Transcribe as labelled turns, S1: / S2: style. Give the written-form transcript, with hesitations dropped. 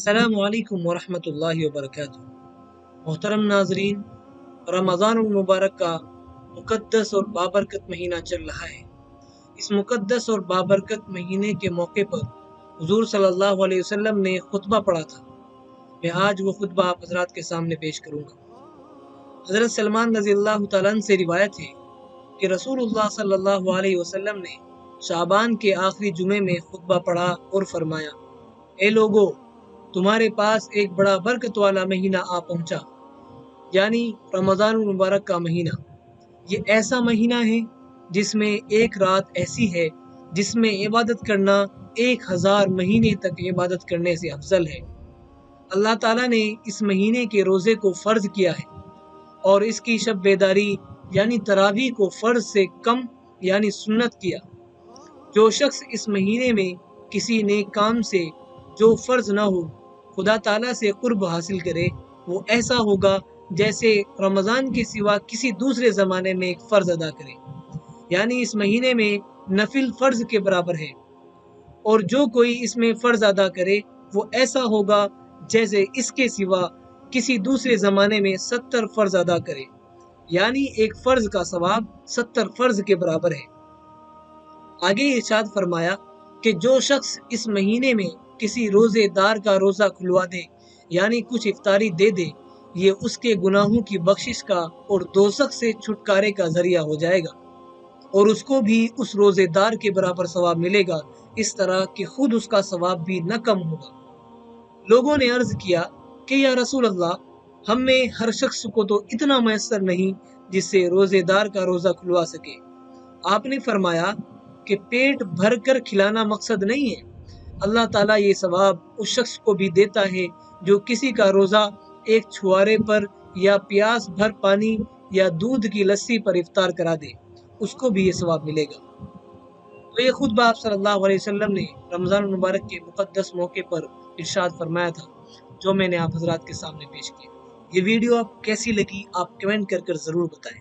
S1: अस्सलामु अलैकुम वरहमतुल्लाहि वबरकातुहू। मोहतरम नाजरीन, रमज़ान मुबारक का मुक़द्दस और बाबरकत महीना चल रहा है। इस मुक़द्दस और बाबरकत महीने के मौके पर हुज़ूर सल्लल्लाहु अलैहि वसल्लम ने खुतबा पढ़ा था। मैं आज वो खुतबा आप हज़रात के सामने पेश करूँगा। हज़रत सलमान रज़ियल्लाहु तआला अन्हु से रिवायत है कि रसूलुल्लाह सल्लल्लाहु अलैहि वसल्लम ने शाबान के आखिरी जुमे में खुतबा पढ़ा और फरमाया, ए लोगो, तुम्हारे पास एक बड़ा बरकत वाला महीना आ पहुंचा, यानी रमज़ान मुबारक का महीना। ये ऐसा महीना है जिसमें एक रात ऐसी है जिसमें इबादत करना 1000 महीने तक इबादत करने से अफजल है। अल्लाह ताला ने इस महीने के रोज़े को फ़र्ज किया है और इसकी शब बेदारी यानी तरावी को फ़र्ज से कम यानी सुन्नत किया। जो शख्स इस महीने में किसी नेक काम से जो फ़र्ज ना हो खुदा ताला से कुर्ब हासिल करे, वो ऐसा होगा जैसे रमज़ान के सिवा किसी दूसरे ज़माने में एक फ़र्ज अदा करे, यानी इस महीने में नफिल फ़र्ज के बराबर है। और जो कोई इसमें फ़र्ज अदा करे वो ऐसा होगा जैसे इसके सिवा किसी दूसरे ज़माने में 70 फ़र्ज अदा करे, यानी एक फ़र्ज का सवाब 70 फ़र्ज के बराबर है। आगे इरशाद फरमाया कि जो शख्स इस महीने में किसी रोज़ेदार का रोज़ा खुलवा दे यानी कुछ इफ्तारी दे दे, ये उसके गुनाहों की बख्शिश का और दोज़ख से छुटकारे का ज़रिया हो जाएगा और उसको भी उस रोज़ेदार के बराबर सवाब मिलेगा, इस तरह कि खुद उसका सवाब भी न कम होगा। लोगों ने अर्ज़ किया कि या रसूल अल्लाह, हम में हर शख्स को तो इतना मैसर नहीं जिससे रोज़ेदार का रोज़ा खुलवा सके। आपने फरमाया कि पेट भर कर खिलाना मकसद नहीं है, अल्लाह ताला ये सवाब उस शख्स को भी देता है जो किसी का रोज़ा एक छुआरे पर या प्यास भर पानी या दूध की लस्सी पर इफ्तार करा दे, उसको भी ये सवाब मिलेगा। तो ये खुतबा आप सल्लल्लाहु अलैहि वसल्लम ने रमज़ान मुबारक के मुक़द्दस मौके पर इरशाद फरमाया था, जो मैंने आप हज़रात के सामने पेश किया। ये वीडियो आप कैसी लगी आप कमेंट कर ज़रूर बताएं।